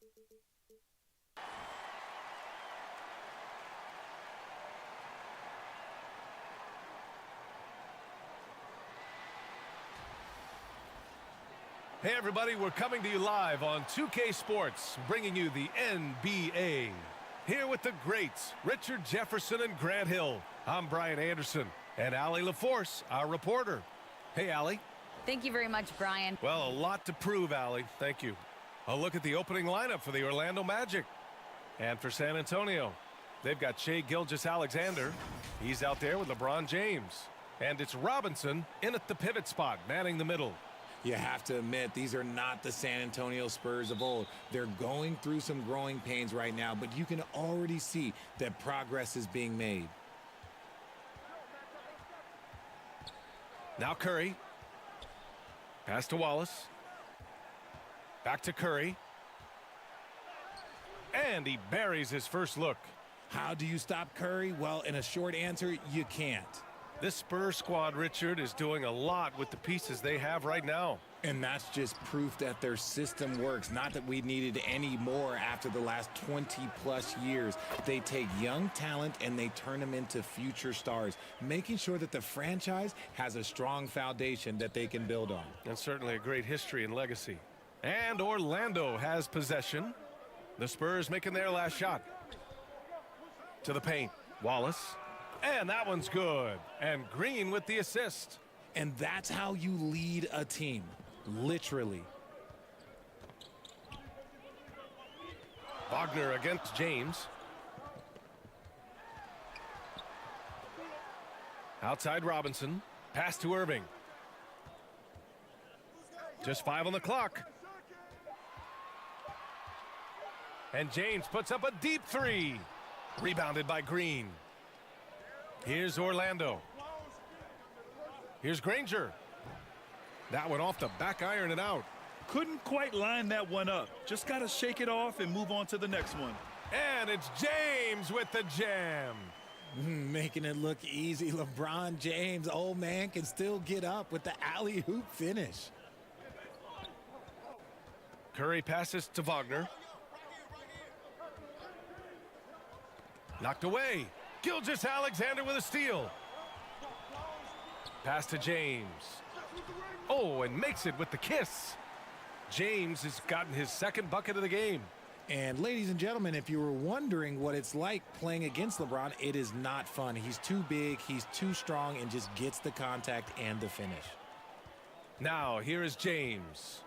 Hey everybody, we're coming to you live on 2K Sports, bringing you the NBA. Here with the greats, Richard Jefferson and Grant Hill. I'm Brian Anderson, and Allie LaForce, our reporter. Hey, Allie. Thank you very much, Brian. Well, a lot to prove, Allie. Thank you. A look at the opening lineup for the Orlando Magic. And for San Antonio, they've got Shai Gilgeous-Alexander. He's out there with LeBron James. And it's Robinson in at the pivot spot, manning the middle. You have to admit, these are not the San Antonio Spurs of old. They're going through some growing pains right now, but you can already see that progress is being made. Now Curry. Pass to Wallace. Back to Curry. And he buries his first look. How do you stop Curry? Well, in a short answer, you can't. This Spurs squad, Richard, is doing a lot with the pieces they have right now. And that's just proof that their system works. Not that we needed any more after the last 20-plus years. They take young talent and they turn them into future stars, making sure that the franchise has a strong foundation that they can build on. And certainly a great history and legacy. And Orlando has possession. The Spurs making their last shot. To the paint. Wallace. And that one's good. And Green with the assist. And that's how you lead a team. Literally. Wagner against James. Outside Robinson. Pass to Irving. Just 5 on the clock. And James puts up a deep three. Rebounded by Green. Here's Orlando. Here's Granger. That one off the back iron and out. Couldn't quite line that one up. Just got to shake it off and move on to the next one. And it's James with the jam. Making it look easy. LeBron James, old man, can still get up with the alley-oop finish. Curry passes to Wagner. Knocked away. Gilgeous-Alexander with a steal. Pass to James. Oh, and makes it with the kiss. James has gotten his second bucket of the game. And ladies and gentlemen, if you were wondering what it's like playing against LeBron, it is not fun. He's too big, he's too strong, and just gets the contact and the finish. Now, here is James.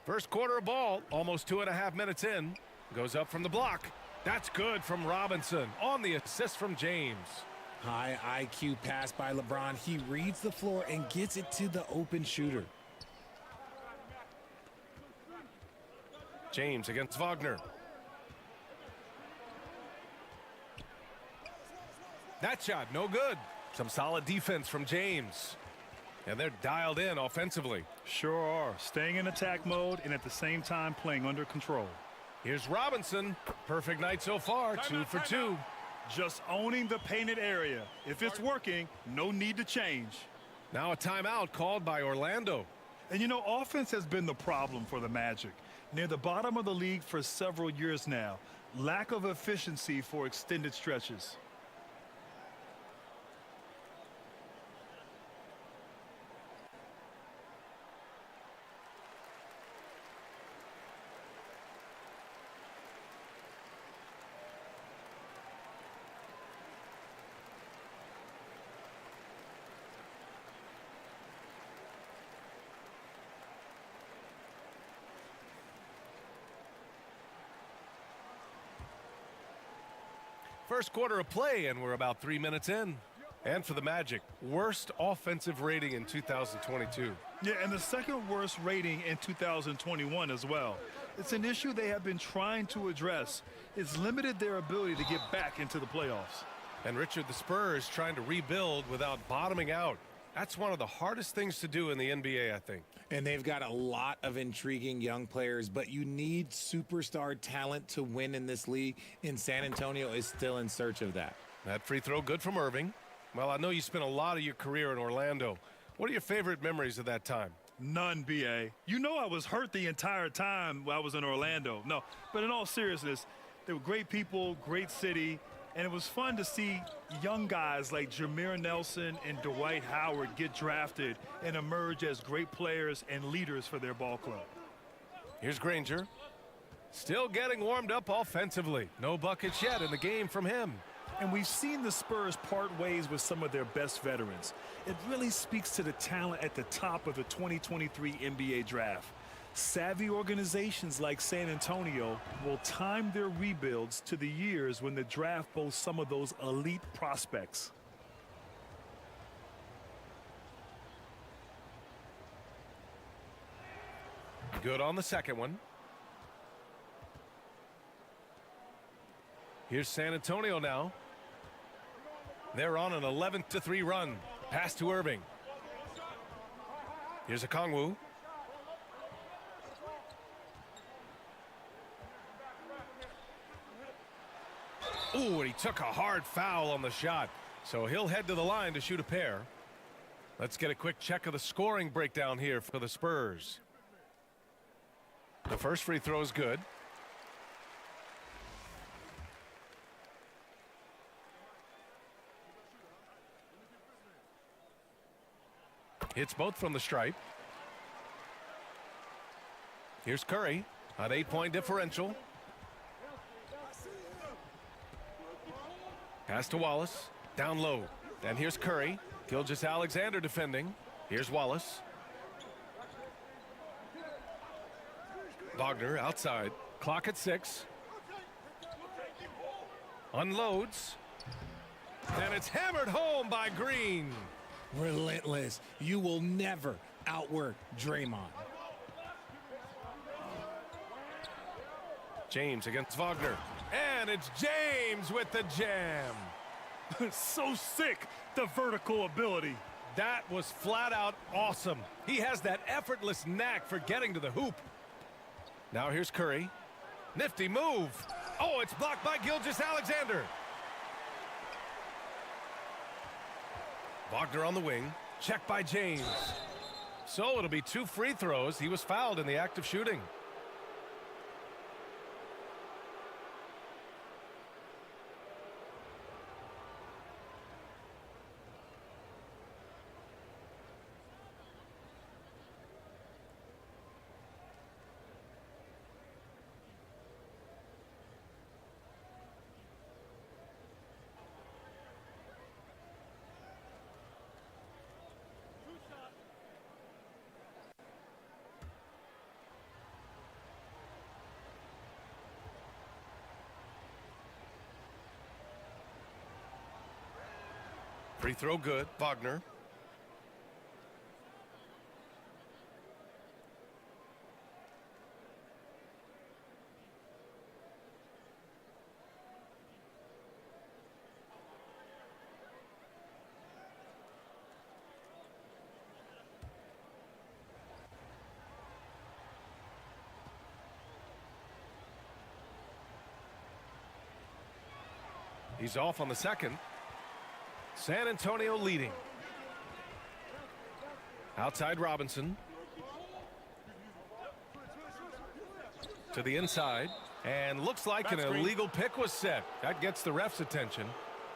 First quarter of ball, almost 2.5 minutes in. Goes up from the block. That's good from Robinson on the assist from James. High IQ pass by LeBron. He reads the floor and gets it to the open shooter. James against Wagner. That shot, no good. Some solid defense from James. And they're dialed in offensively. Sure are. Staying in attack mode and at the same time playing under control. Here's Robinson. Perfect night so far, 2 for 2. Just owning the painted area. If it's working, no need to change. Now a timeout called by Orlando. And you know, offense has been the problem for the Magic. Near the bottom of the league for several years now. Lack of efficiency for extended stretches. First quarter of play, and we're about 3 minutes in. And for the Magic, worst offensive rating in 2022. Yeah, and the second worst rating in 2021 as well. It's an issue they have been trying to address. It's limited their ability to get back into the playoffs. And Richard, the Spurs trying to rebuild without bottoming out. That's one of the hardest things to do in the NBA, I think. And they've got a lot of intriguing young players, but you need superstar talent to win in this league, and San Antonio is still in search of that. That free throw good from Irving. Well, I know you spent a lot of your career in Orlando. What are your favorite memories of that time? None, BA. You know I was hurt the entire time I was in Orlando. No, but in all seriousness, they were great people, great city, and it was fun to see young guys like Jameer Nelson and Dwight Howard get drafted and emerge as great players and leaders for their ball club. Here's Granger. Still getting warmed up offensively. No buckets yet in the game from him. And we've seen the Spurs part ways with some of their best veterans. It really speaks to the talent at the top of the 2023 NBA draft. Savvy organizations like San Antonio will time their rebuilds to the years when the draft boasts some of those elite prospects. Good on the second one. Here's San Antonio now. They're on an 11-3 run. Pass to Irving. Here's Okongwu. Ooh, and he took a hard foul on the shot. So he'll head to the line to shoot a pair. Let's get a quick check of the scoring breakdown here for the Spurs. The first free throw is good. Hits both from the stripe. Here's Curry, an 8-point differential. Pass to Wallace, down low. And here's Curry. Gilgeous-Alexander defending. Here's Wallace. Wagner outside. Clock at 6. Unloads. And it's hammered home by Green. Relentless. You will never outwork Draymond. James against Wagner. And it's James with the jam. So sick, the vertical ability. That was flat out awesome. He has that effortless knack for getting to the hoop. Now here's Curry. Nifty move. Oh, it's blocked by Gilgeous-Alexander. Wagner on the wing. Checked by James. So it'll be 2 free throws. He was fouled in the act of shooting. Free throw good. Wagner. He's off on the second. San Antonio leading. Outside Robinson. To the inside. And looks like an illegal pick was set. That gets the ref's attention.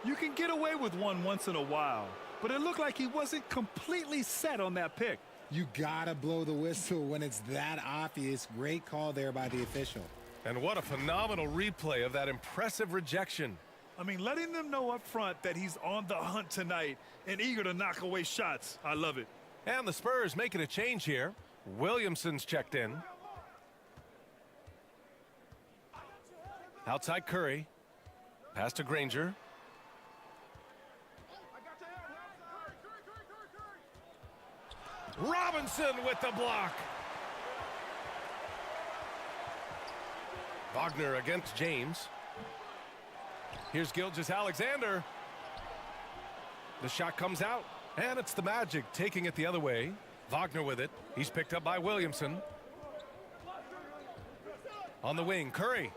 You can get away with one once in a while, but it looked like he wasn't completely set on that pick. You gotta blow the whistle when it's that obvious. Great call there by the official. And what a phenomenal replay of that impressive rejection. I mean, letting them know up front that he's on the hunt tonight and eager to knock away shots. I love it. And the Spurs making a change here. Williamson's checked in. Outside Curry. Pass to Granger. Robinson with the block. Wagner against James. Here's Gilgeous-Alexander. The shot comes out, and it's the Magic taking it the other way. Wagner with it. He's picked up by Williamson. On the wing, Curry.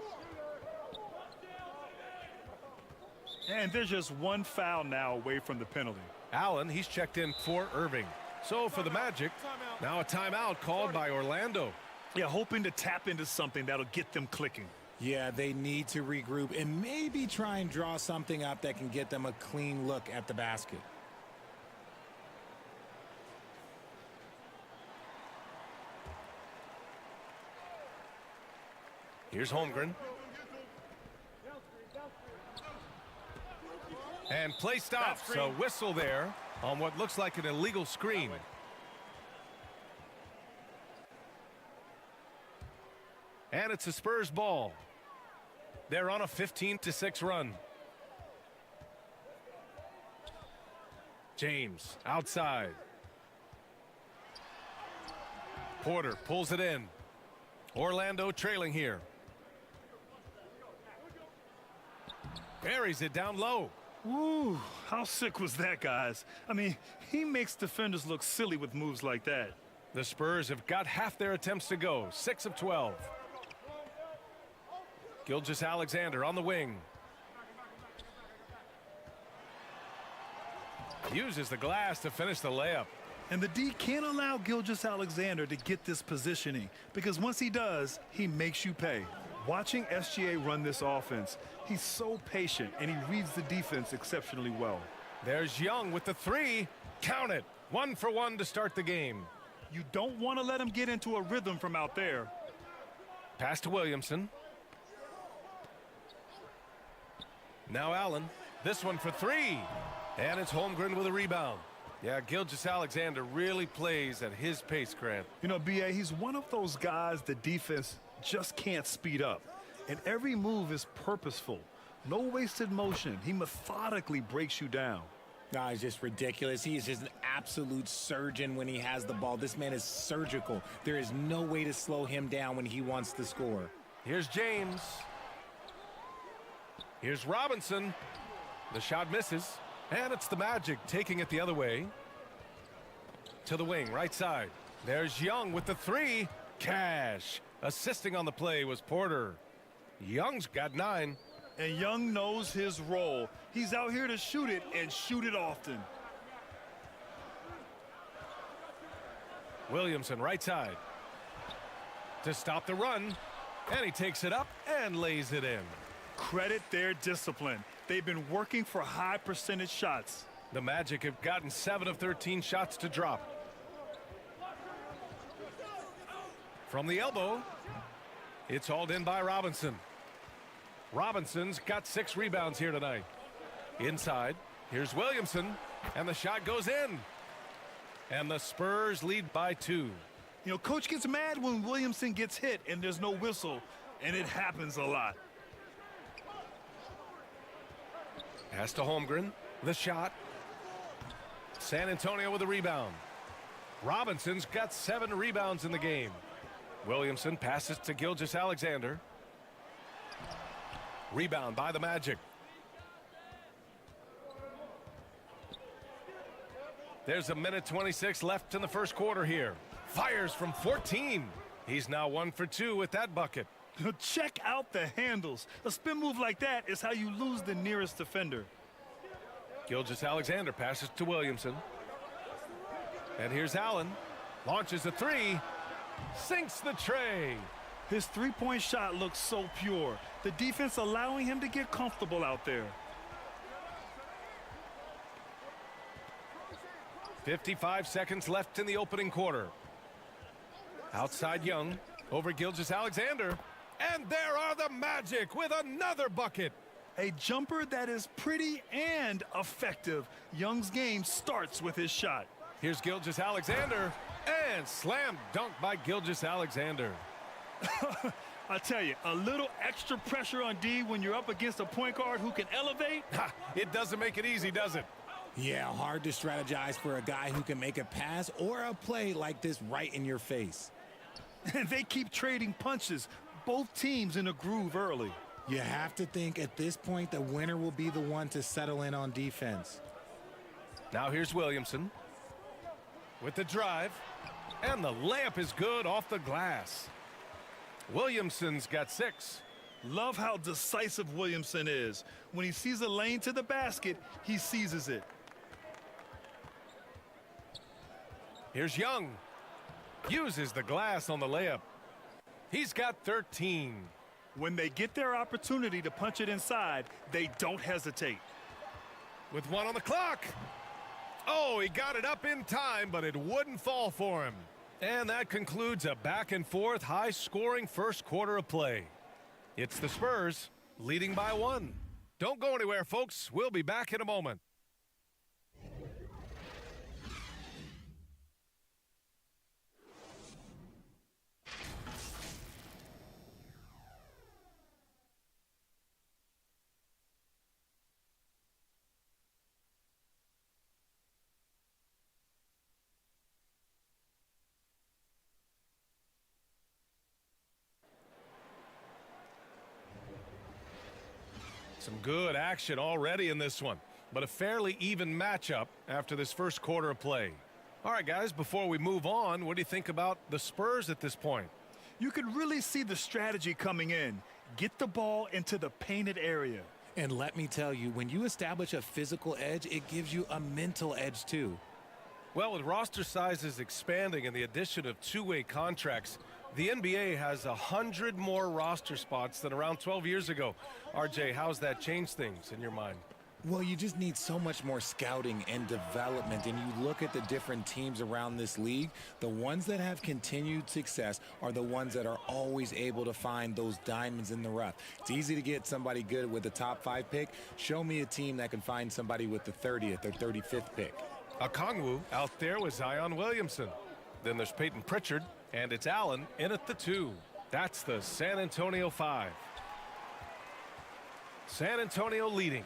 And there's just one foul now away from the penalty. Allen, he's checked in for Irving. So for the Magic, now a timeout called by Orlando. Yeah, hoping to tap into something that'll get them clicking. Yeah, they need to regroup and maybe try and draw something up that can get them a clean look at the basket. Here's Holmgren. And play stops. A whistle there on what looks like an illegal screen. And it's a Spurs ball. They're on a 15-6 run. James outside. Porter pulls it in. Orlando trailing here. Buries it down low. Ooh, how sick was that, guys? I mean, he makes defenders look silly with moves like that. The Spurs have got half their attempts to go. 6 of 12. Gilgeous-Alexander on the wing. Uses the glass to finish the layup. And the D can't allow Gilgeous-Alexander to get this positioning, because once he does, he makes you pay. Watching SGA run this offense, he's so patient and he reads the defense exceptionally well. There's Young with the three. Count it. 1 for 1 to start the game. You don't want to let him get into a rhythm from out there. Pass to Williamson. Now Allen. This one for 3. And it's Holmgren with a rebound. Yeah, Gilgeous-Alexander really plays at his pace, Grant. You know, B.A., he's one of those guys the defense just can't speed up. And every move is purposeful. No wasted motion. He methodically breaks you down. No, it's just ridiculous. He is just an absolute surgeon when he has the ball. This man is surgical. There is no way to slow him down when he wants to score. Here's James. Here's Robinson. The shot misses. And it's the Magic taking it the other way. To the wing, right side. There's Young with the 3. Cash. Assisting on the play was Porter. Young's got 9. And Young knows his role. He's out here to shoot it and shoot it often. Williamson, right side. To stop the run. And he takes it up and lays it in. Credit their discipline. They've been working for high percentage shots. The Magic have gotten 7 of 13 shots to drop. From the elbow, it's hauled in by Robinson. Robinson's got 6 rebounds here tonight. Inside, here's Williamson, and the shot goes in. And the Spurs lead by 2. You know, coach gets mad when Williamson gets hit and there's no whistle, and it happens a lot. Pass to Holmgren. The shot. San Antonio with a rebound. Robinson's got 7 rebounds in the game. Williamson passes to Gilgeous-Alexander. Rebound by the Magic. There's a minute 26 left in the first quarter here. Fires from 14. He's now 1 for 2 with that bucket. Check out the handles. A spin move like that is how you lose the nearest defender. Gilgeous-Alexander passes to Williamson. And here's Allen. Launches a 3. Sinks the tray. His three-point shot looks so pure. The defense allowing him to get comfortable out there. 55 seconds left in the opening quarter. Outside Young. Over Gilgeous-Alexander. And there are the Magic with another bucket. A jumper that is pretty and effective. Young's game starts with his shot. Here's Gilgeous-Alexander. And slam dunk by Gilgeous-Alexander. I tell you, a little extra pressure on D when you're up against a point guard who can elevate. It doesn't make it easy, does it? Yeah, hard to strategize for a guy who can make a pass or a play like this right in your face. And they keep trading punches. Both teams in a groove early. You have to think at this point the winner will be the one to settle in on defense. Now here's Williamson with the drive, and the layup is good off the glass. Williamson's got 6. Love how decisive Williamson is. When he sees a lane to the basket, he seizes it. Here's Young. Uses the glass on the layup. He's got 13. When they get their opportunity to punch it inside, they don't hesitate. With 1 on the clock. Oh, he got it up in time, but it wouldn't fall for him. And that concludes a back-and-forth, high-scoring first quarter of play. It's the Spurs leading by 1. Don't go anywhere, folks. We'll be back in a moment. Some good action already in this one, but a fairly even matchup after this first quarter of play. All right, guys, before we move on, what do you think about the Spurs at this point? You can really see the strategy coming in. Get the ball into the painted area. And let me tell you, when you establish a physical edge, it gives you a mental edge too. Well, with roster sizes expanding and the addition of two-way contracts, the NBA has 100 more roster spots than around 12 years ago. RJ, how's that changed things in your mind? Well, you just need so much more scouting and development, and you look at the different teams around this league, the ones that have continued success are the ones that are always able to find those diamonds in the rough. It's easy to get somebody good with the top 5 pick. Show me a team that can find somebody with the 30th or 35th pick. Okongwu out there with Zion Williamson. Then there's Peyton Pritchard, and it's Allen in at the 2. That's the San Antonio 5. San Antonio leading.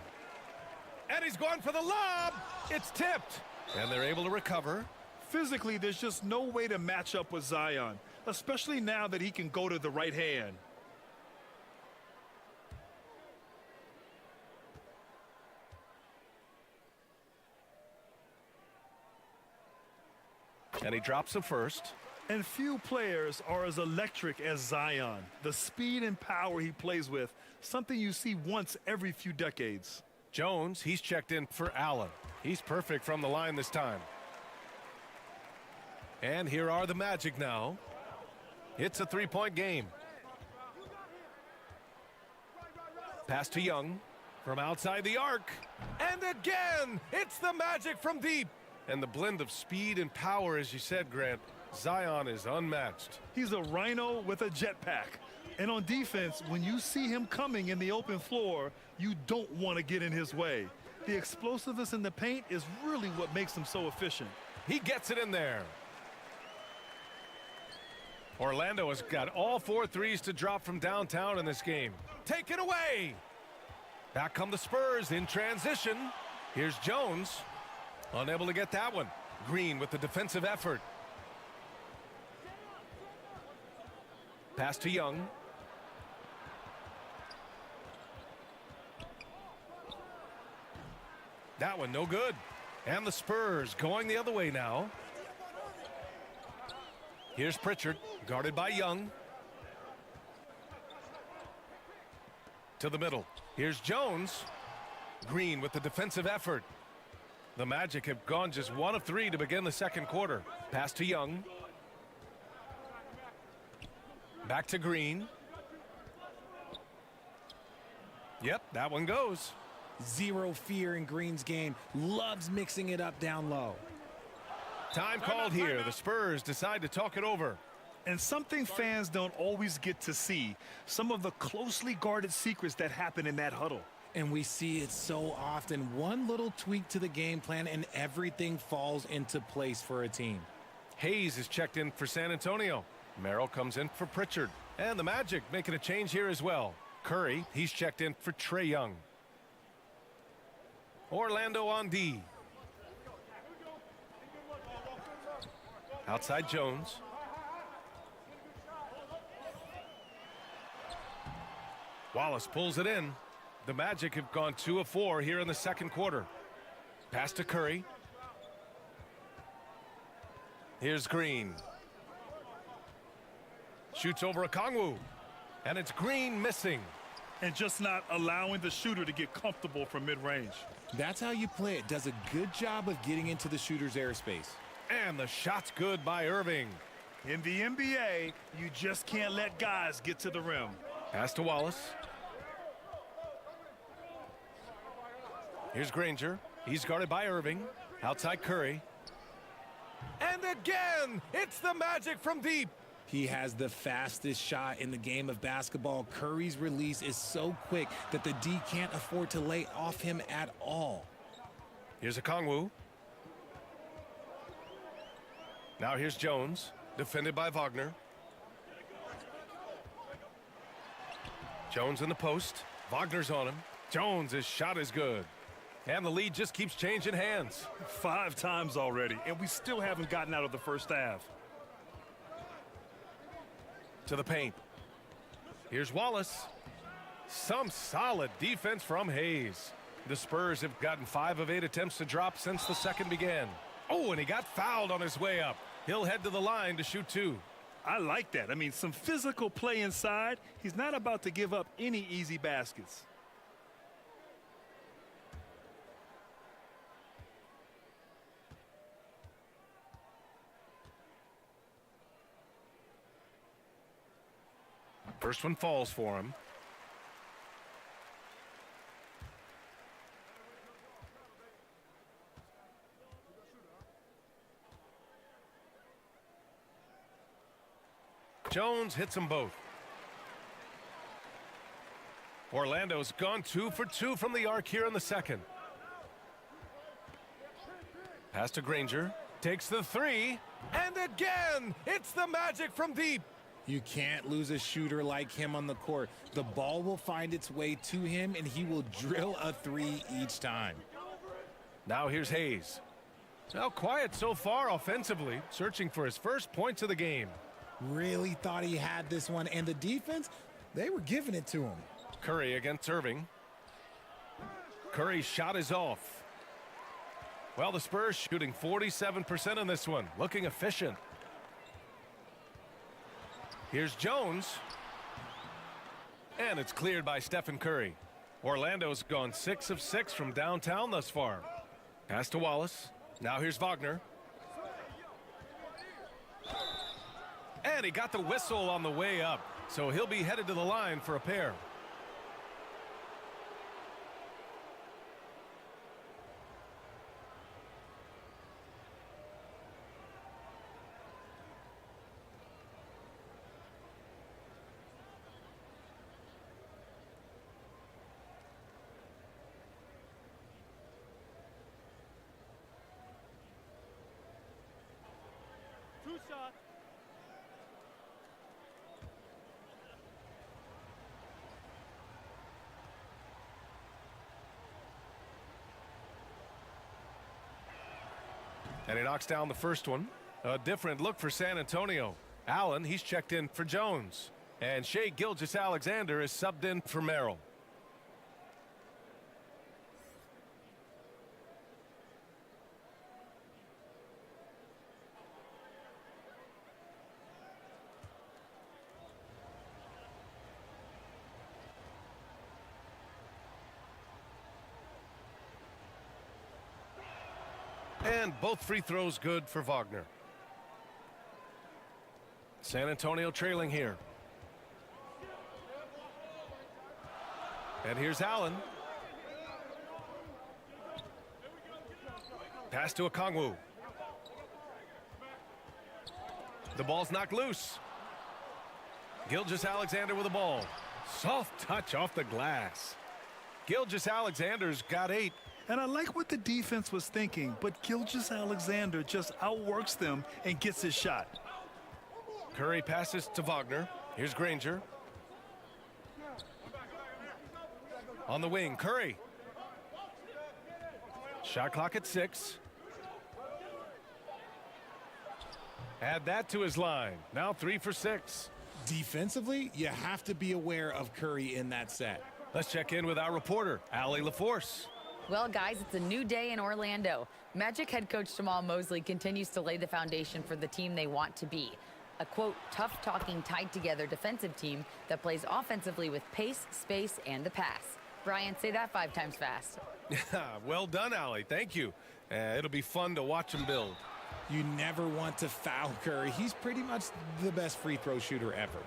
And he's going for the lob. It's tipped. And they're able to recover. Physically, there's just no way to match up with Zion, especially now that he can go to the right hand. And he drops him first. And few players are as electric as Zion. The speed and power he plays with, something you see once every few decades. Jones, he's checked in for Allen. He's perfect from the line this time. And here are the Magic now. It's a 3-point game. Pass to Young from outside the arc. And again, it's the Magic from deep. And the blend of speed and power, as you said, Grant, Zion is unmatched. He's a rhino with a jetpack. And on defense, when you see him coming in the open floor, you don't want to get in his way. The explosiveness in the paint is really what makes him so efficient. He gets it in there. Orlando has got all 4 threes to drop from downtown in this game. Take it away. Back come the Spurs in transition. Here's Jones. Unable to get that one. Green with the defensive effort. Pass to Young. That one no good. And the Spurs going the other way now. Here's Pritchard, guarded by Young. To the middle. Here's Jones. Green with the defensive effort. The Magic have gone just 1 of 3 to begin the second quarter. Pass to Young. Back to Green. Yep, that one goes. Zero fear in Green's game. Loves mixing it up down low. Time called here. The Spurs decide to talk it over. And something fans don't always get to see, some of the closely guarded secrets that happen in that huddle. And we see it so often. One little tweak to the game plan and everything falls into place for a team. Hayes is checked in for San Antonio. Merrill comes in for Pritchard. And the Magic making a change here as well. Curry, he's checked in for Trae Young. Orlando on D. Outside Jones. Wallace pulls it in. The Magic have gone 2 of 4 here in the second quarter. Pass to Curry. Here's Green. Shoots over Okongwu. And it's Green missing. And just not allowing the shooter to get comfortable from mid-range. That's how you play it. Does a good job of getting into the shooter's airspace. And the shot's good by Irving. In the NBA, you just can't let guys get to the rim. Pass to Wallace. Here's Granger. He's guarded by Irving. Outside Curry. And again, it's the Magic from deep. He has the fastest shot in the game of basketball. Curry's release is so quick that the D can't afford to lay off him at all. Here's Okongwu. Now here's Jones, defended by Wagner. Jones in the post. Wagner's on him. Jones' shot is good. And the lead just keeps changing hands. 5 times already, and we still haven't gotten out of the first half. To the paint. Here's Wallace. Some solid defense from Hayes. The Spurs have gotten 5 of 8 attempts to drop since the second began. Oh, and he got fouled on his way up. He'll head to the line to shoot 2. I like that. I mean, some physical play inside. He's not about to give up any easy baskets. First one falls for him. Jones hits them both. Orlando's gone 2 for 2 from the arc here in the second. Pass to Granger. Takes the 3. And again, it's the Magic from deep. You can't lose a shooter like him on the court. The ball will find its way to him, and he will drill a 3 each time. Now here's Hayes. Now quiet so far offensively, searching for his first points of the game. Really thought he had this one, and the defense, they were giving it to him. Curry against Irving. Curry's shot is off. Well, the Spurs shooting 47% in this one, looking efficient. Here's Jones. And it's cleared by Stephen Curry. Orlando's gone 6 of 6 from downtown thus far. Pass to Wallace. Now here's Wagner. And he got the whistle on the way up, so he'll be headed to the line for a pair. And he knocks down the first one. A different look for San Antonio. Allen, he's checked in for Jones. And Shai Gilgeous-Alexander is subbed in for Merrill. And both free throws good for Wagner. San Antonio trailing here. And here's Allen. Pass to Okongwu. The ball's knocked loose. Gilgeous-Alexander with the ball. Soft touch off the glass. Gilgeous-Alexander's got 8. And I like what the defense was thinking, but Gilgeous-Alexander just outworks them and gets his shot. Curry passes to Wagner. Here's Granger. On the wing, Curry. Shot clock at 6. Add that to his line. Now 3 for 6. Defensively, you have to be aware of Curry in that set. Let's check in with our reporter, Allie LaForce. Well, guys, it's a new day in Orlando. Magic head coach Jamal Mosley continues to lay the foundation for the team they want to be. A, quote, tough-talking, tied-together defensive team that plays offensively with pace, space, and the pass. Brian, say that 5 times fast. Well done, Allie. Thank you. It'll be fun to watch them build. You never want to foul Curry. He's pretty much the best free throw shooter ever.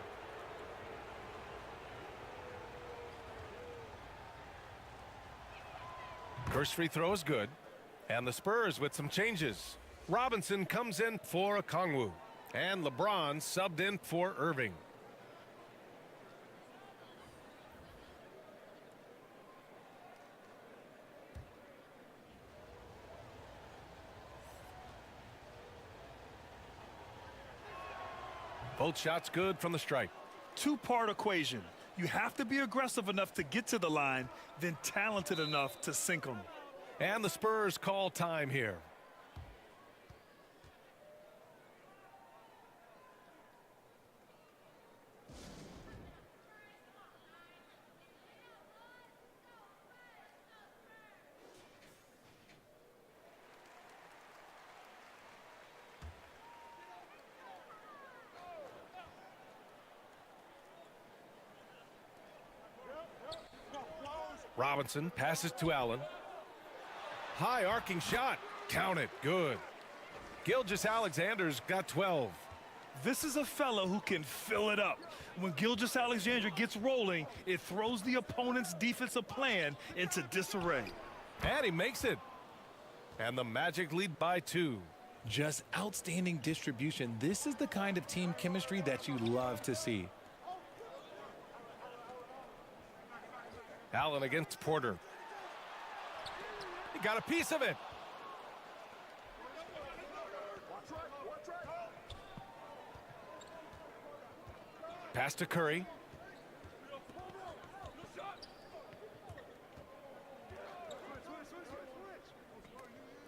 First free throw is good. And the Spurs with some changes. Robinson comes in for Okongwu. And LeBron subbed in for Irving. Both shots good from the stripe. Two-part equation. You have to be aggressive enough to get to the line, then talented enough to sink them. And the Spurs call time here. Robinson passes to Allen. High arcing shot. Count it. Good. Gilgeous-Alexander's got 12. This is a fellow who can fill it up. When Gilgeous-Alexander gets rolling, it throws the opponent's defensive plan into disarray. And he makes it. And the Magic lead by 2. Just outstanding distribution. This is the kind of team chemistry that you love to see. Allen against Porter. He got a piece of it. Pass to Curry.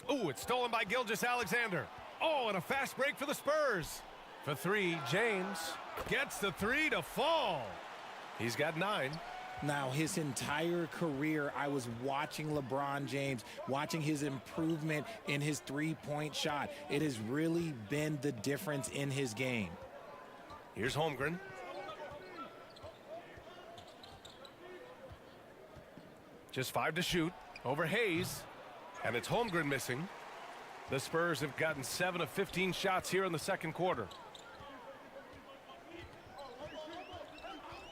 Oh, it's stolen by Gilgeous-Alexander. Oh, and a fast break for the Spurs. For 3, James gets the 3 to fall. He's got 9. Now, his entire career, I was watching LeBron James, watching his improvement in his three-point shot. It has really been the difference in his game. Here's Holmgren. Just 5 to shoot over Hayes. And it's Holmgren missing. The Spurs have gotten 7 of 15 shots here in the second quarter.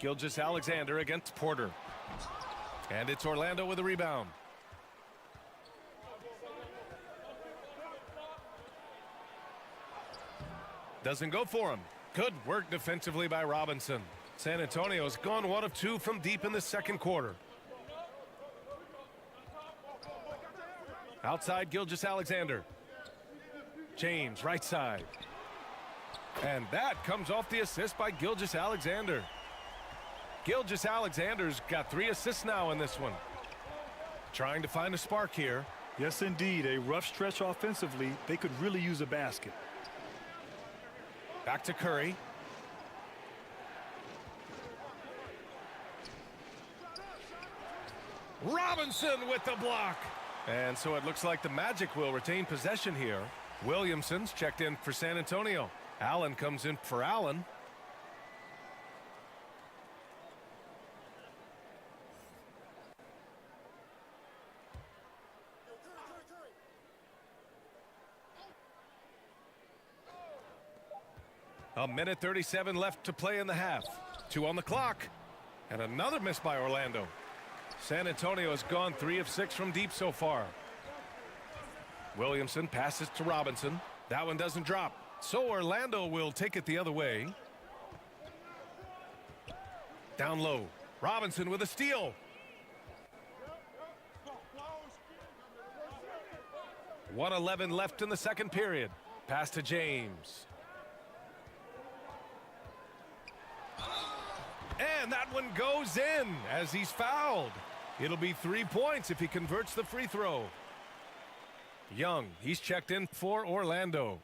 Gilgeous-Alexander against Porter. And it's Orlando with a rebound. Doesn't go for him. Good work defensively by Robinson. San Antonio's gone 1 of 2 from deep in the second quarter. Outside Gilgeous-Alexander. James right side. And that comes off the assist by Gilgeous-Alexander. Gilgeous-Alexander's got 3 assists now in this one. Trying to find a spark here. Yes, indeed. A rough stretch offensively. They could really use a basket. Back to Curry. Robinson with the block. And so it looks like the Magic will retain possession here. Williamson's checked in for San Antonio. Allen comes in for Allen. A minute 37 left to play in the half. 2 on the clock. And another miss by Orlando. San Antonio has gone 3 of 6 from deep so far. Williamson passes to Robinson. That one doesn't drop. So Orlando will take it the other way. Down low. Robinson with a steal. .111 left in the second period. Pass to James. And that one goes in as he's fouled. It'll be 3 points if he converts the free throw. Young, he's checked in for Orlando.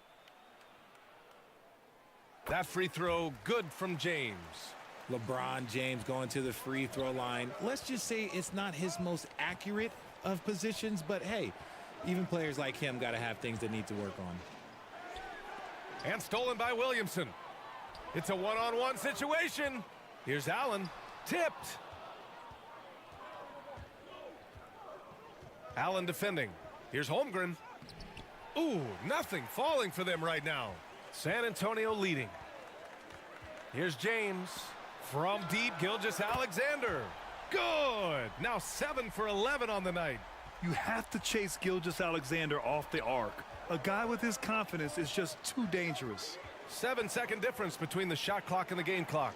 That free throw good from James. LeBron James going to the free throw line. Let's just say it's not his most accurate of positions, but hey, even players like him got to have things that need to work on. And stolen by Williamson. It's a one-on-one situation. Here's Allen. Tipped. Allen defending. Here's Holmgren. Ooh, nothing falling for them right now. San Antonio leading. Here's James. From deep, Gilgeous-Alexander. Good. Now 7 for 11 on the night. You have to chase Gilgeous-Alexander off the arc. A guy with his confidence is just too dangerous. 7-second difference between the shot clock and the game clock.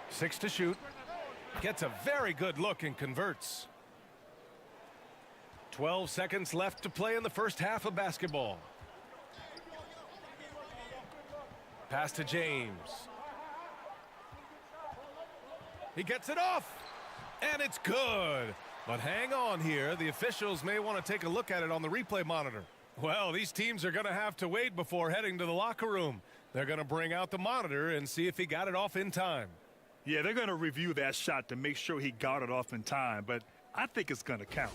Six to shoot. Gets a very good look and converts. 12 seconds left to play in the first half of basketball. Pass to James. He gets it off. And it's good. But hang on here. The officials may want to take a look at it on the replay monitor. Well, these teams are going to have to wait before heading to the locker room. They're going to bring out the monitor and see if he got it off in time. Yeah, they're going to review that shot to make sure he got it off in time, but I think it's going to count.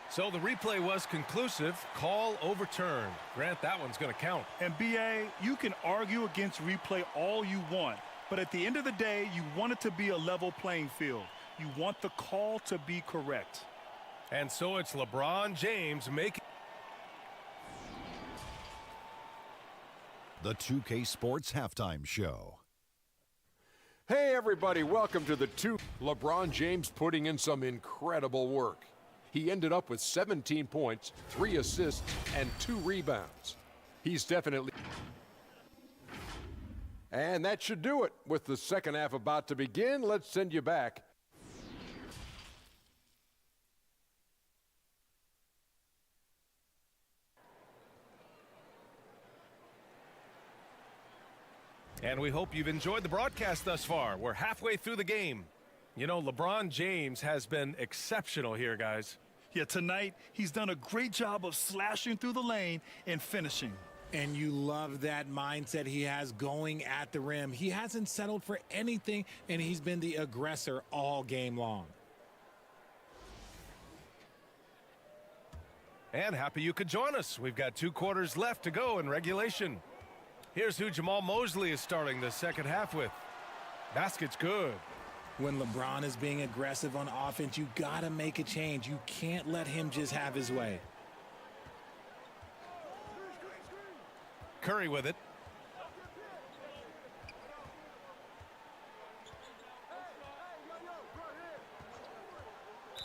So the replay was conclusive. Call overturned. Grant, that one's going to count. And BA, you can argue against replay all you want, but at the end of the day, you want it to be a level playing field. You want the call to be correct. And so it's LeBron James making. The 2K Sports Halftime Show. Hey everybody, welcome to the LeBron James putting in some incredible work. He ended up with 17 points, 3 assists, and 2 rebounds. He's definitely... And that should do it. With the second half about to begin, let's send you back. And we hope you've enjoyed the broadcast thus far. We're halfway through the game. You know, LeBron James has been exceptional here, guys. Yeah, tonight, he's done a great job of slashing through the lane and finishing. And you love that mindset he has going at the rim. He hasn't settled for anything, and he's been the aggressor all game long. And happy you could join us. We've got 2 quarters left to go in regulation. Here's who Jamal Mosley is starting the second half with. Basket's good. When LeBron is being aggressive on offense, you got to make a change. You can't let him just have his way. Curry with it.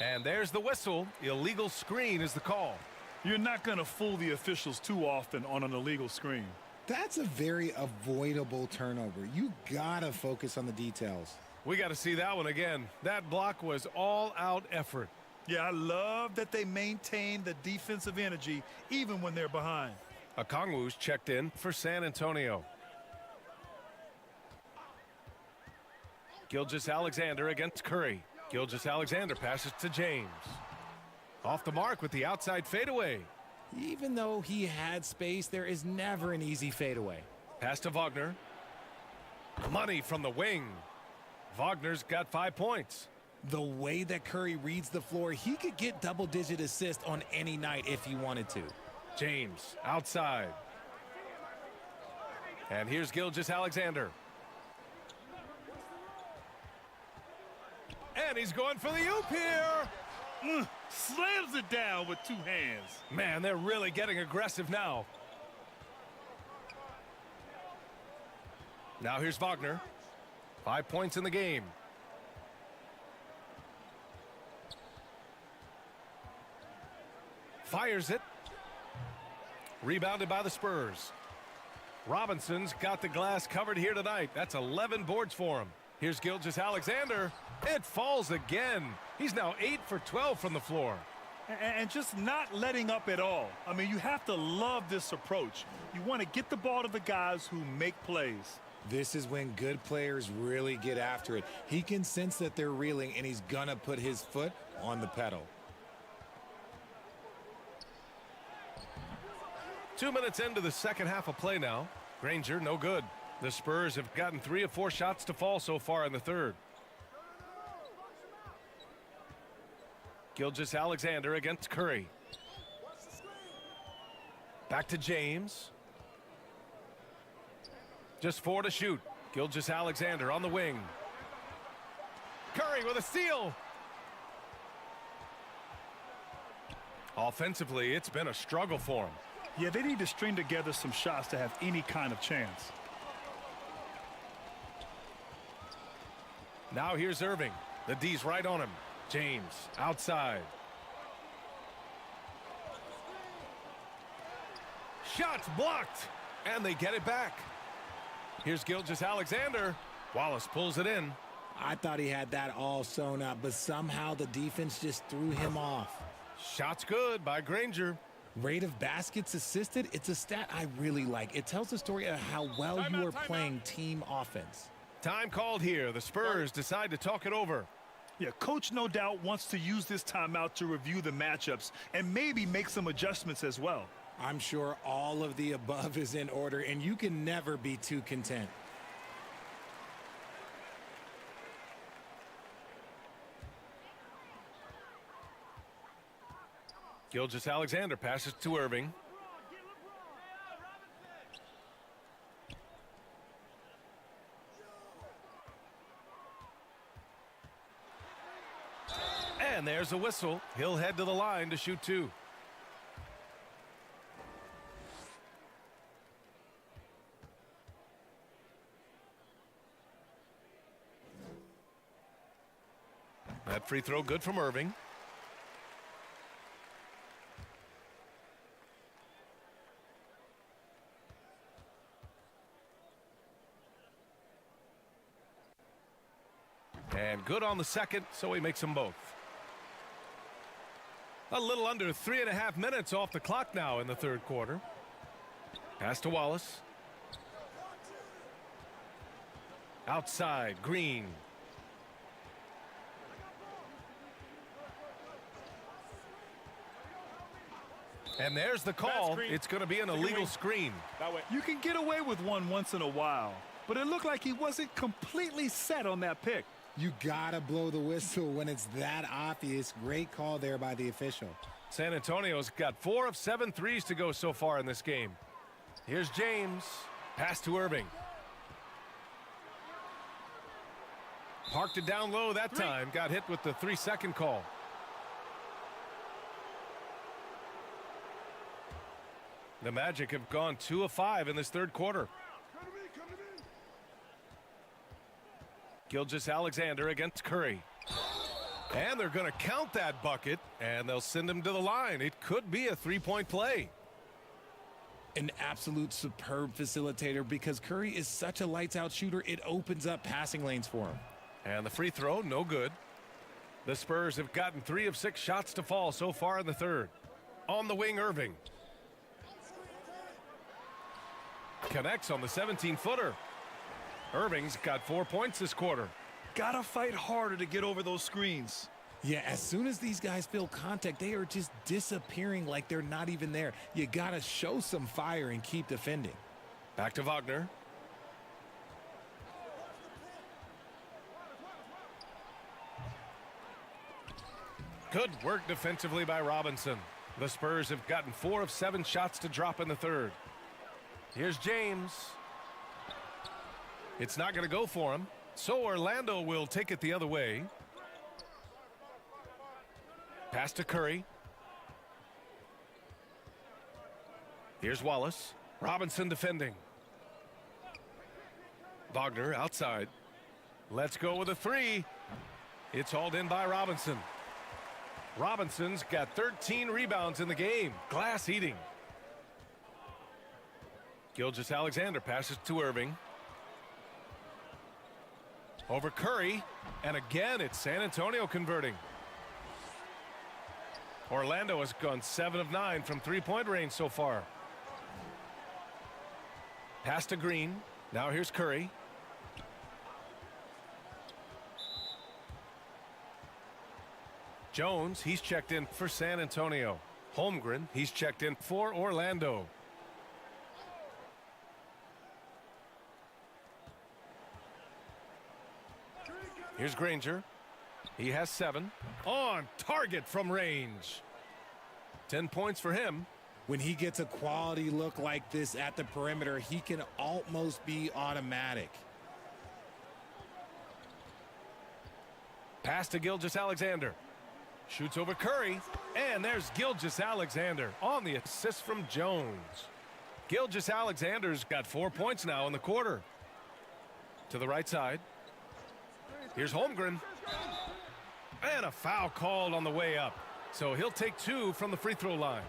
And there's the whistle. Illegal screen is the call. You're not going to fool the officials too often on an illegal screen. That's a very avoidable turnover. You got to focus on the details. We got to see that one again. That block was all-out effort. Yeah, I love that they maintain the defensive energy even when they're behind. Okongwu's checked in for San Antonio. Gilgeous-Alexander against Curry. Gilgeous-Alexander passes to James. Off the mark with the outside fadeaway. Even though he had space, there is never an easy fadeaway. Pass to Wagner. Money from the wing. Wagner's got 5 points. The way that Curry reads the floor, he could get double-digit assists on any night if he wanted to. James outside. And here's Gilgeous-Alexander. And he's going for the oop here. Slams it down with 2 hands. Man, they're really getting aggressive now. Now here's Wagner. 5 points in the game. Fires it. Rebounded by the Spurs. Robinson's got the glass covered here tonight. That's 11 boards for him. Here's Gilgeous-Alexander. It falls again. He's now 8 for 12 from the floor. And just not letting up at all. I mean, you have to love this approach. You want to get the ball to the guys who make plays. This is when good players really get after it. He can sense that they're reeling, and he's going to put his foot on the pedal. 2 minutes into the second half of play now. Granger, no good. The Spurs have gotten 3 of 4 shots to fall so far in the third. Gilgeous-Alexander against Curry. Back to James. Just 4 to shoot. Gilgeous-Alexander on the wing. Curry with a steal. Offensively, it's been a struggle for him. Yeah, they need to string together some shots to have any kind of chance. Now here's Irving. The D's right on him. James outside. Shots blocked. And they get it back. Here's Gilgeous-Alexander. Wallace pulls it in. I thought he had that all sewn up, but somehow the defense just threw him off. Shots good by Granger. Rate of baskets assisted, it's a stat I really like. It tells the story of how well you are playing team offense. Time called here. The Spurs decide to talk it over. Yeah, coach no doubt wants to use this timeout to review the matchups and maybe make some adjustments as well. I'm sure all of the above is in order, and you can never be too content. Gilgeous-Alexander passes to Irving. And there's a whistle. He'll head to the line to shoot 2. That free throw good from Irving. And good on the second, so he makes them both. A little under 3.5 minutes off the clock now in the third quarter. Pass to Wallace. Outside, Green. And there's the call. It's going to be an illegal screen. You can get away with one once in a while, but it looked like he wasn't completely set on that pick. You gotta blow the whistle when it's that obvious. Great call there by the official. San Antonio's got 4 of 7 threes to go so far in this game. Here's James. Pass to Irving. Parked it down low that time. Got hit with the 3-second call. The Magic have gone 2 of 5 in this third quarter. Gilgeous-Alexander against Curry. And they're going to count that bucket, and they'll send him to the line. It could be a 3-point play. An absolute superb facilitator because Curry is such a lights-out shooter. It opens up passing lanes for him. And the free throw, no good. The Spurs have gotten 3 of 6 shots to fall so far in the third. On the wing, Irving. Connects on the 17-footer. Irving's got 4 points this quarter. Gotta fight harder to get over those screens. Yeah, as soon as these guys feel contact, they are just disappearing like they're not even there. You gotta show some fire and keep defending. Back to Wagner. Good work defensively by Robinson. The Spurs have gotten 4 of 7 shots to drop in the third. Here's James. It's not going to go for him, so Orlando will take it the other way. Pass to Curry. Here's Wallace. Robinson defending. Wagner outside. Let's go with a 3. It's hauled in by Robinson. Robinson's got 13 rebounds in the game. Glass eating. Gilgeous-Alexander passes to Irving. Over Curry. And again, it's San Antonio converting. Orlando has gone 7 of 9 from 3-point range so far. Pass to Green. Now here's Curry. Jones, he's checked in for San Antonio. Holmgren, he's checked in for Orlando. Here's Granger. He has 7. On target from range. 10 points for him. When he gets a quality look like this at the perimeter, he can almost be automatic. Pass to Gilgeous-Alexander. Shoots over Curry. And there's Gilgeous-Alexander on the assist from Jones. Gilgeous-Alexander's got 4 points now in the quarter. To the right side. Here's Holmgren. And a foul called on the way up. So he'll take 2 from the free throw line.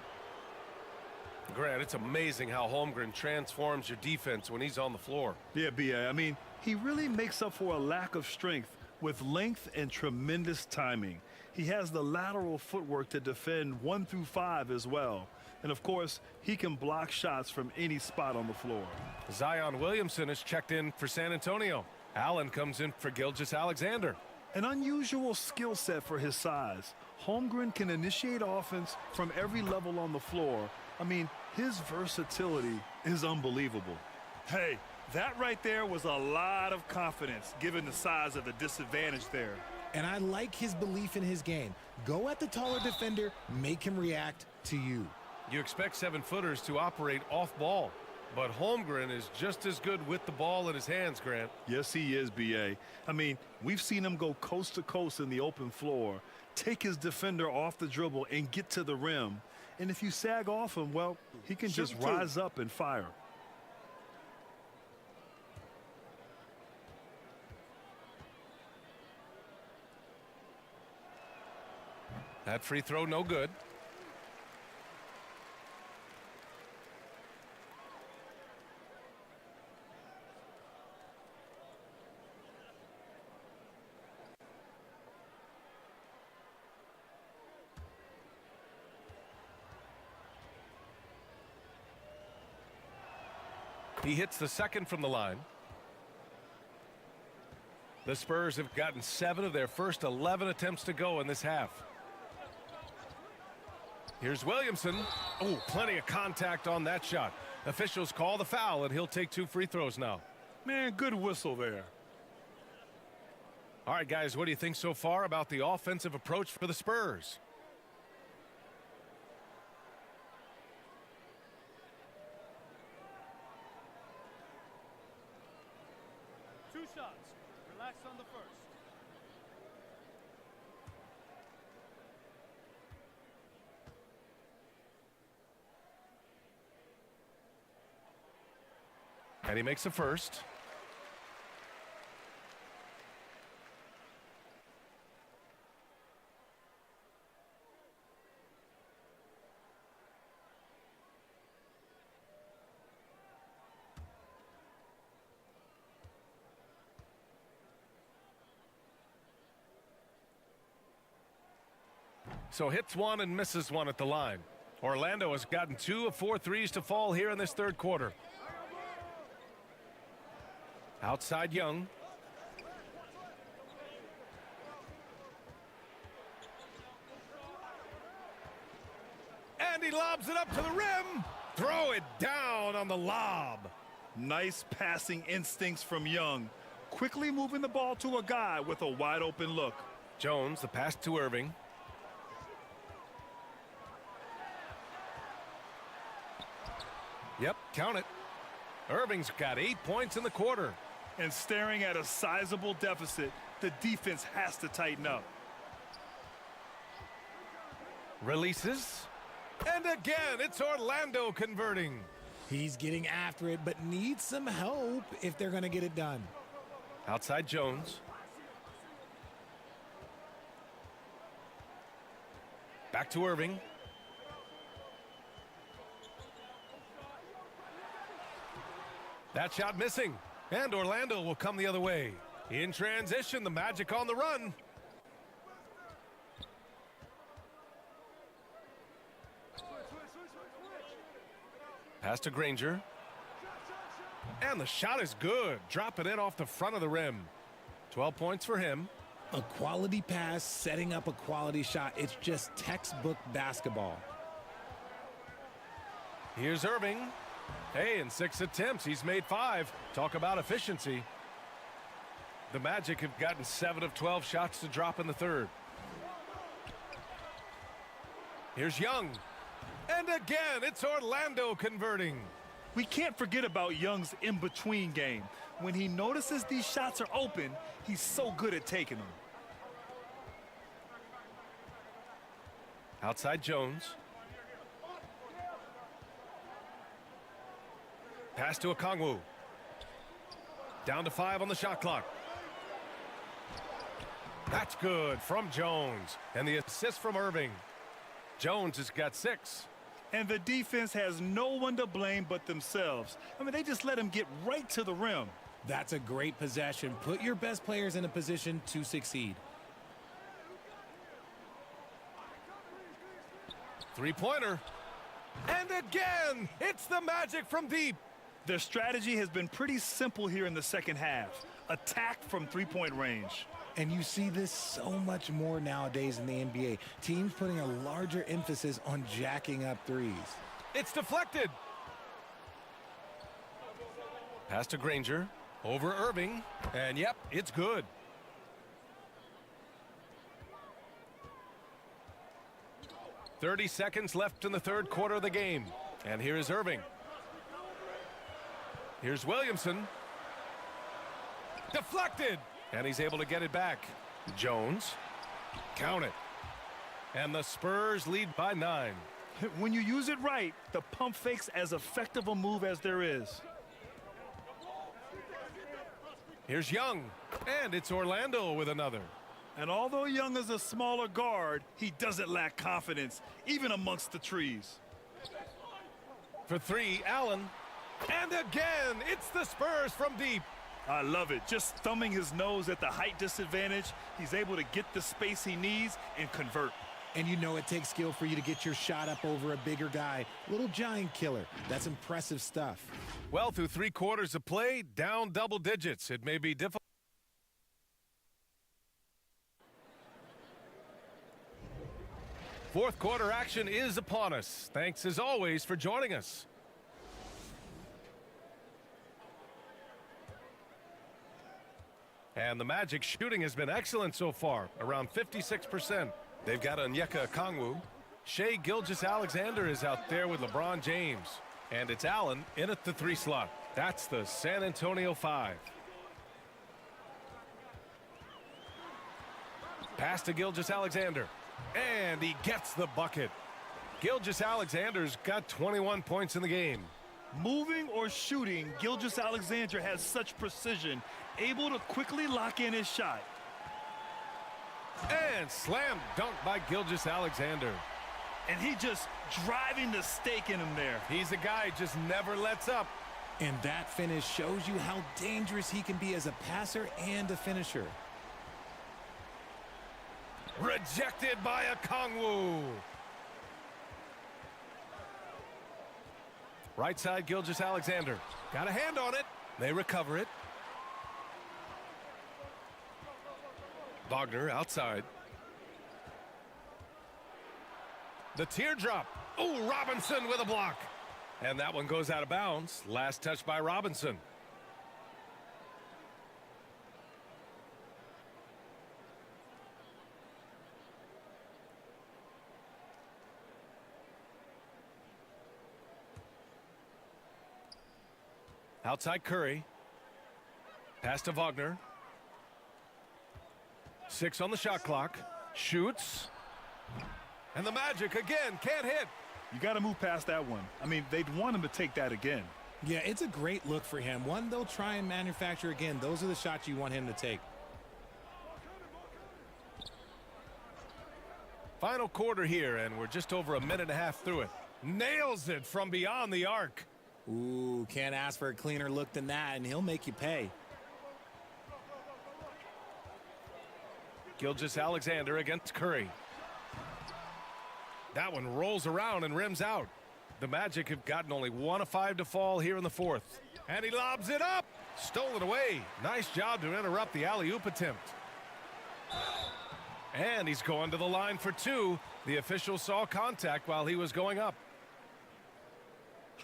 Grant, it's amazing how Holmgren transforms your defense when he's on the floor. Yeah, B.A. I mean, he really makes up for a lack of strength with length and tremendous timing. He has the lateral footwork to defend 1 through 5 as well. And, of course, he can block shots from any spot on the floor. Zion Williamson is checked in for San Antonio. Allen comes in for Gilgeous-Alexander. An unusual skill set for his size. Holmgren can initiate offense from every level on the floor. I mean, his versatility is unbelievable. Hey, that right there was a lot of confidence given the size of the disadvantage there. And I like his belief in his game. Go at the taller defender, make him react to you. You expect 7-footers to operate off ball, but Holmgren is just as good with the ball in his hands, Grant. Yes, he is, B.A. I mean, we've seen him go coast to coast in the open floor, take his defender off the dribble and get to the rim. And if you sag off him, well, he can just rise up and fire. That free throw, no good. He hits the second from the line. The Spurs have gotten 7 of their first 11 attempts to go in this half. Here's Williamson. Oh, plenty of contact on that shot. Officials call the foul, and he'll take 2 free throws now. Man, good whistle there. All right, guys, what do you think so far about the offensive approach for the Spurs? on the first. And he makes the first. So hits one and misses one at the line. Orlando has gotten 2 of 4 threes to fall here in this third quarter. Outside Young. And he lobs it up to the rim. Throw it down on the lob. Nice passing instincts from Young. Quickly moving the ball to a guy with a wide open look. Jones, the pass to Irving. Yep, count it. Irving's got 8 points in the quarter. And staring at a sizable deficit, the defense has to tighten up. Releases. And again, it's Orlando converting. He's getting after it, but needs some help if they're going to get it done. Outside Jones. Back to Irving. That shot missing. And Orlando will come the other way. In transition, the Magic on the run. Pass to Granger. And the shot is good. Dropping it off the front of the rim. 12 points for him. A quality pass, setting up a quality shot. It's just textbook basketball. Here's Irving. Hey, in 6 attempts, he's made 5. Talk about efficiency. The Magic have gotten 7 of 12 shots to drop in the third. Here's Young. And again, it's Orlando converting. We can't forget about Young's in-between game. When he notices these shots are open, he's so good at taking them. Outside Jones. Pass to Okongwu. Down to 5 on the shot clock. That's good from Jones. And the assist from Irving. Jones has got 6. And the defense has no one to blame but themselves. I mean, they just let him get right to the rim. That's a great possession. Put your best players in a position to succeed. Three-pointer. And again, it's the Magic from deep. Their strategy has been pretty simple here in the second half. Attack from three-point range. And you see this so much more nowadays in the NBA. Teams putting a larger emphasis on jacking up threes. It's deflected. Pass to Granger. Over Irving. And yep, it's good. .30 seconds left in the third quarter of the game. And here is Irving. Here's Williamson. Deflected. And he's able to get it back. Jones. Count it. And the Spurs lead by 9. When you use it right, the pump fake's as effective a move as there is. Here's Young. And it's Orlando with another. And although Young is a smaller guard, he doesn't lack confidence, even amongst the trees. For 3, Allen. And again, it's the Spurs from deep. I love it. Just thumbing his nose at the height disadvantage, he's able to get the space he needs and convert. And you know it takes skill for you to get your shot up over a bigger guy. Little giant killer. That's impressive stuff. Well, through 3 quarters of play, down double digits. It may be difficult. Fourth quarter action is upon us. Thanks as always for joining us. And the Magic shooting has been excellent so far, around 56%. They've got Onyeka Okongwu. Shai Gilgeous-Alexander is out there with LeBron James. And it's Allen in at the 3 slot. That's the San Antonio 5. Pass to Gilgeous-Alexander. And he gets the bucket. Gilgeous-Alexander's got 21 points in the game. Moving or shooting, Gilgeous-Alexander has such precision, able to quickly lock in his shot. And slam dunk by Gilgeous-Alexander. And he just driving the stake in him there. He's a guy who just never lets up. And that finish shows you how dangerous he can be as a passer and a finisher. Rejected by Okongwu. Right side, Gilgeous-Alexander. Got a hand on it. They recover it. Wagner outside. The teardrop. Oh, Robinson with a block. And that one goes out of bounds. Last touch by Robinson. Outside Curry. Pass to Wagner. 6 on the shot clock. Shoots. And the Magic again can't hit. You got to move past that one. I mean, they'd want him to take that again. Yeah, it's a great look for him. One they'll try and manufacture again. Those are the shots you want him to take. Final quarter here, and we're just over a minute and a half through it. Nails it from beyond the arc. Ooh, can't ask for a cleaner look than that, and he'll make you pay. Gilgeous-Alexander against Curry. That one rolls around and rims out. The Magic have gotten only 1 of 5 to fall here in the fourth. And he lobs it up. Stolen away. Nice job to interrupt the alley-oop attempt. And he's going to the line for 2. The official saw contact while he was going up.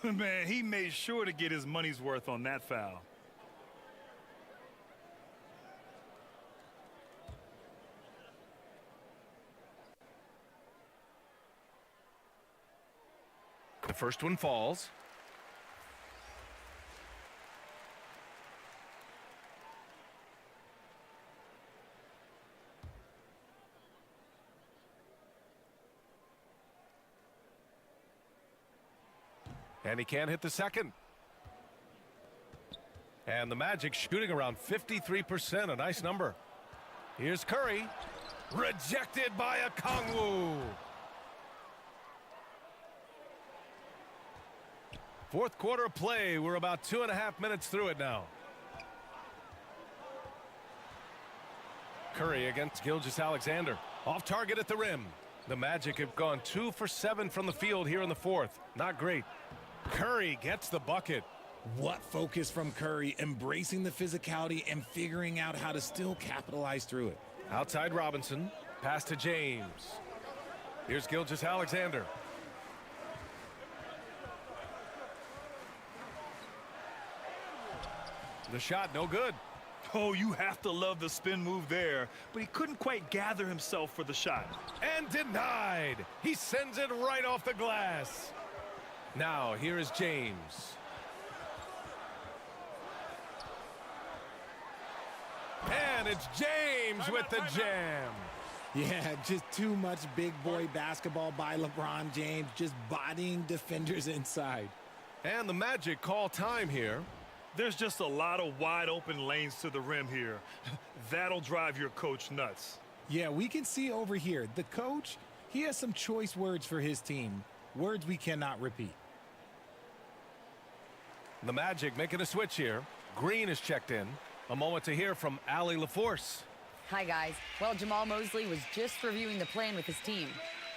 Man, he made sure to get his money's worth on that foul. The first one falls. And he can't hit the second. And the Magic shooting around 53%, a nice number. Here's Curry. Rejected by Okongwu. Fourth quarter of play. We're about 2.5 minutes through it now. Curry against Gilgeous-Alexander. Off target at the rim. The Magic have gone 2 for 7 from the field here in the fourth. Not great. Curry gets the bucket. What focus from Curry, embracing the physicality and figuring out how to still capitalize through it. Outside Robinson. Pass to James. Here's Gilgeous-Alexander. The shot no good. Oh, you have to love the spin move there, but he couldn't quite gather himself for the shot. And denied. He sends it right off the glass. Now here is James. And it's James with the jam. Yeah, just too much big boy basketball by LeBron James, just bodying defenders inside. And the Magic call time here. There's just a lot of wide open lanes to the rim here. That'll drive your coach nuts. Yeah, we can see over here, the coach, he has some choice words for his team. Words we cannot repeat. The Magic making a switch here. Green is checked in. A moment to hear from Allie LaForce. Hi, guys. Well, Jamal Mosley was just reviewing the plan with his team.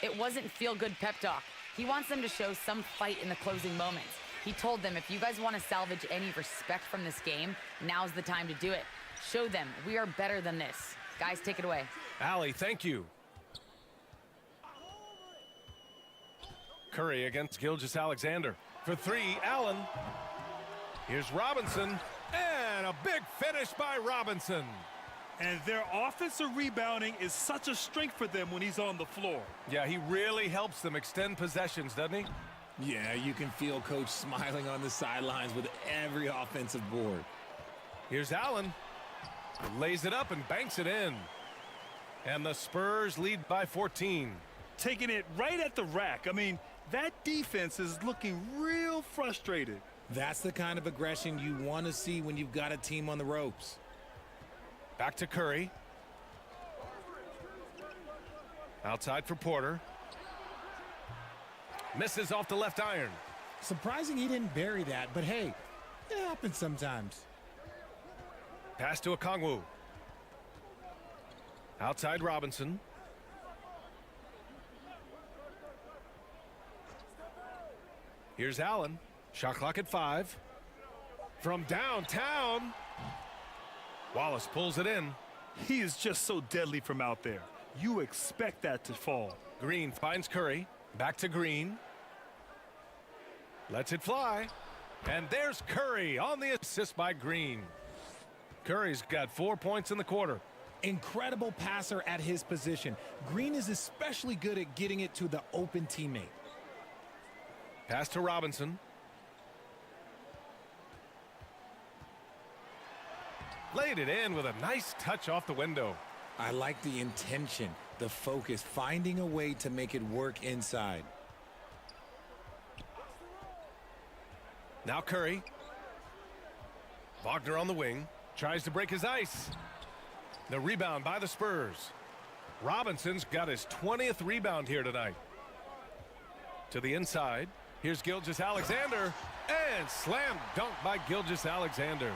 It wasn't feel-good pep talk. He wants them to show some fight in the closing moments. He told them, if you guys want to salvage any respect from this game, now's the time to do it. Show them we are better than this. Guys, take it away. Allie, thank you. Curry against Gilgeous-Alexander. For 3, Allen. Here's Robinson. And a big finish by Robinson. And their offensive rebounding is such a strength for them when he's on the floor. Yeah, he really helps them extend possessions, doesn't he? Yeah, you can feel Coach smiling on the sidelines with every offensive board. Here's Allen. Lays it up and banks it in. And the Spurs lead by 14. Taking it right at the rack. I mean, that defense is looking real frustrated. That's the kind of aggression you want to see when you've got a team on the ropes. Back to Curry. Outside for Porter. Misses off the left iron. Surprising he didn't bury that, but hey, it happens sometimes. Pass to Okongwu. Outside Robinson. Here's Allen. Shot clock at 5. From downtown. Wallace pulls it in. He is just so deadly from out there. You expect that to fall. Green finds Curry. Back to Green. Lets it fly. And there's Curry on the assist by Green. Curry's got 4 points in the quarter. Incredible passer at his position. Green is especially good at getting it to the open teammate. Pass to Robinson. Laid it in with a nice touch off the window. I like the intention, the focus, finding a way to make it work inside. Now Curry. Wagner on the wing. Tries to break his ice. The rebound by the Spurs. Robinson's got his 20th rebound here tonight. To the inside. Here's Gilgeous-Alexander. And slam dunk by Gilgeous-Alexander.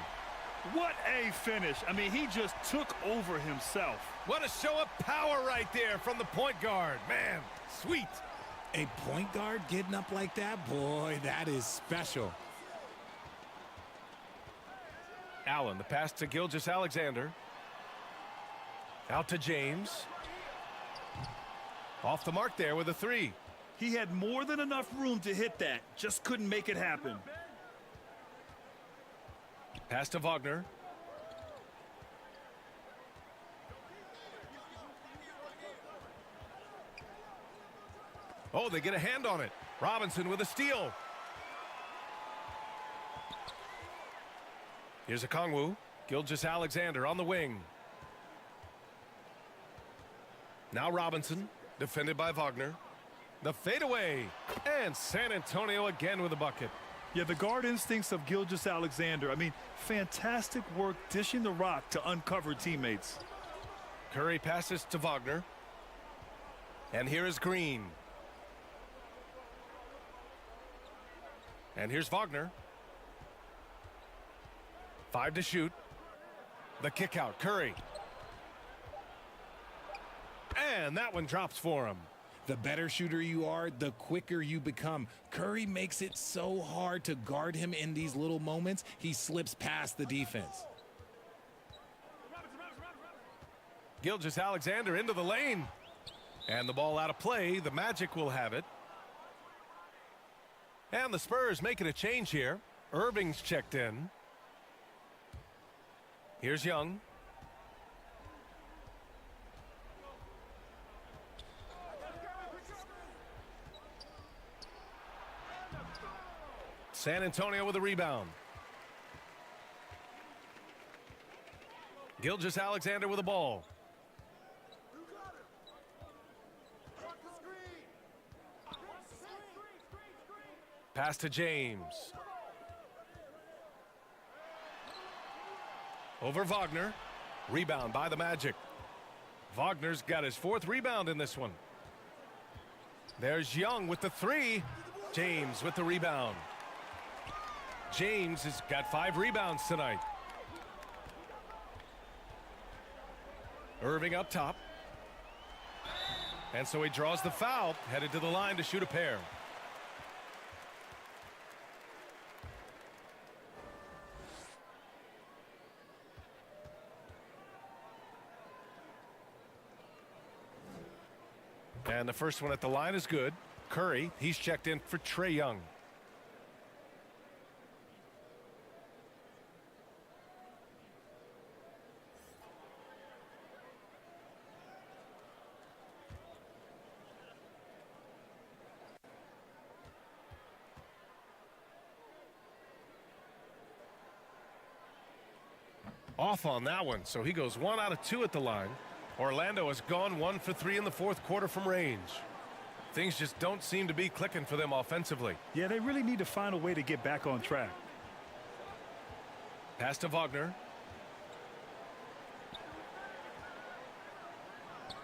What a finish. I mean, he just took over himself. What a show of power right there from the point guard. Man, sweet. A point guard getting up like that? Boy, that is special. Allen, the pass to Gilgeous-Alexander. Out to James. Off the mark there with a three. He had more than enough room to hit that. Just couldn't make it happen. Pass to Wagner. Oh, they get a hand on it. Robinson with a steal. Here's a Okongwu. Gilgeous-Alexander on the wing. Now Robinson, defended by Wagner. The fadeaway. And San Antonio again with a bucket. Yeah, the guard instincts of Gilgeous-Alexander. I mean, fantastic work dishing the rock to uncover teammates. Curry passes to Wagner. And here is Green. And here's Wagner. 5 to shoot. The kick out, Curry. And that one drops for him. The better shooter you are, the quicker you become. Curry makes it so hard to guard him in these little moments. He slips past the defense. Gilgeous-Alexander into the lane. And the ball out of play. The Magic will have it. And the Spurs making a change here. Irving's checked in. Here's Young. San Antonio with a rebound. Gilgeous-Alexander with the ball. Pass to James. Over Wagner. Rebound by the Magic. Wagner's got his 4th rebound in this one. There's Young with the 3. James with the rebound. James has got 5 rebounds tonight. Irving up top. And so he draws the foul, headed to the line to shoot a pair. And the first one at the line is good. Curry, he's checked in for Trae Young. Off on that one, so he goes 1 out of 2 at the line. Orlando has gone 1 for 3 in the 4th quarter from range. Things just don't seem to be clicking for them offensively. Yeah, they really need to find a way to get back on track. Pass to Wagner.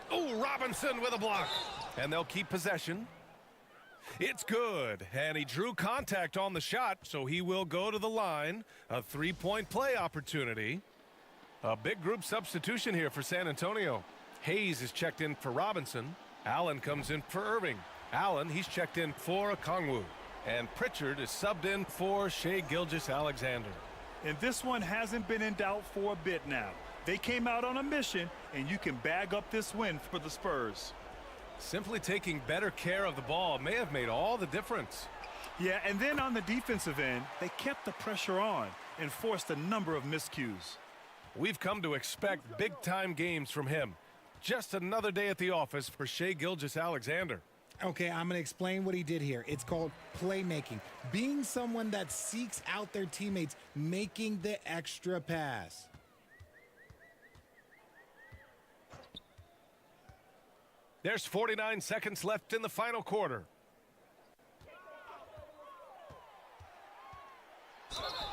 Oh, Robinson with a block. And they'll keep possession. It's good. And he drew contact on the shot, so he will go to the line. A 3-point play opportunity. A big group substitution here for San Antonio. Hayes is checked in for Robinson. Allen comes in for Irving. Allen, he's checked in for Okongwu. And Pritchard is subbed in for Shai Gilgeous-Alexander. And this one hasn't been in doubt for a bit now. They came out on a mission, and you can bag up this win for the Spurs. Simply taking better care of the ball may have made all the difference. Yeah, and then on the defensive end, they kept the pressure on and forced a number of miscues. We've come to expect big-time games from him. Just another day at the office for Shai Gilgeous-Alexander. Okay, I'm going to explain what he did here. It's called playmaking. Being someone that seeks out their teammates, making the extra pass. There's 49 seconds left in the final quarter.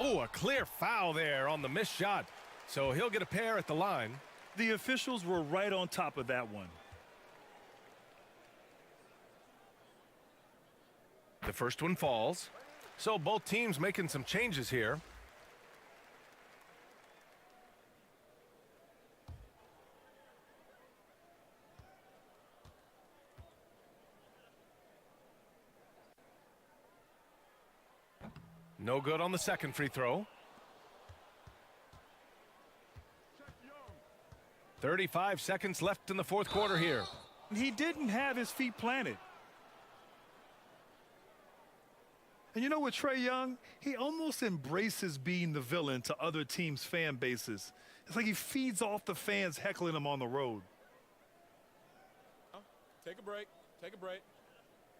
Oh, a clear foul there on the missed shot. So he'll get a pair at the line. The officials were right on top of that one. The first one falls. So both teams making some changes here. No good on the second free throw. 35 seconds left in the fourth quarter here. He didn't have his feet planted. And you know what, Trae Young? He almost embraces being the villain to other teams' fan bases. It's like he feeds off the fans heckling him on the road. Take a break. Take a break.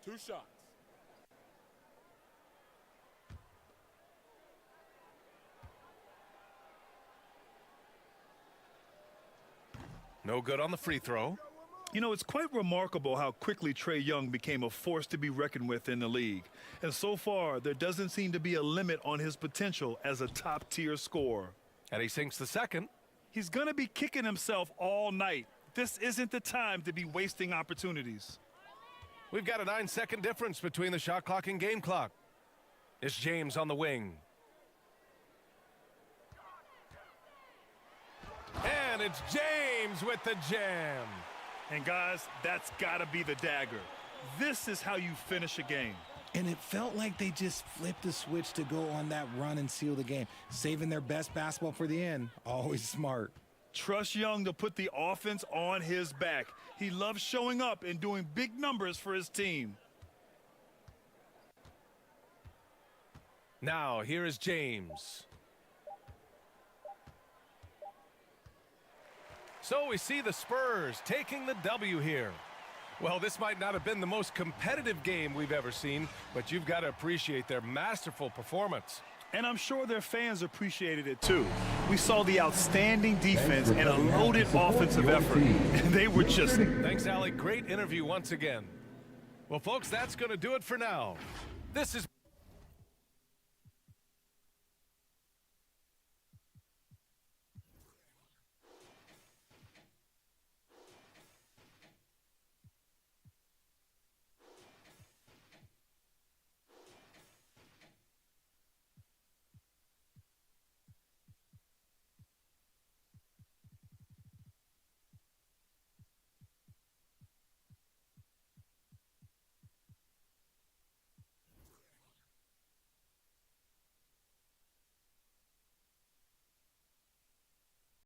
2 shots. No good on the free throw. You know, it's quite remarkable how quickly Trae Young became a force to be reckoned with in the league. And so far, there doesn't seem to be a limit on his potential as a top-tier scorer. And he sinks the second. He's going to be kicking himself all night. This isn't the time to be wasting opportunities. We've got a 9-second difference between the shot clock and game clock. It's James on the wing. And it's James with the jam. And guys, that's got to be the dagger. This is how you finish a game. And it felt like they just flipped the switch to go on that run and seal the game. Saving their best basketball for the end. Always smart. Trust Young to put the offense on his back. He loves showing up and doing big numbers for his team. Now, here is James. So we see the Spurs taking the W here. Well, this might not have been the most competitive game we've ever seen, but you've got to appreciate their masterful performance. And I'm sure their fans appreciated it too. We saw the outstanding defense and a loaded offensive effort. And they were just... Thanks, Allie. Great interview once again. Well, folks, that's going to do it for now. This is...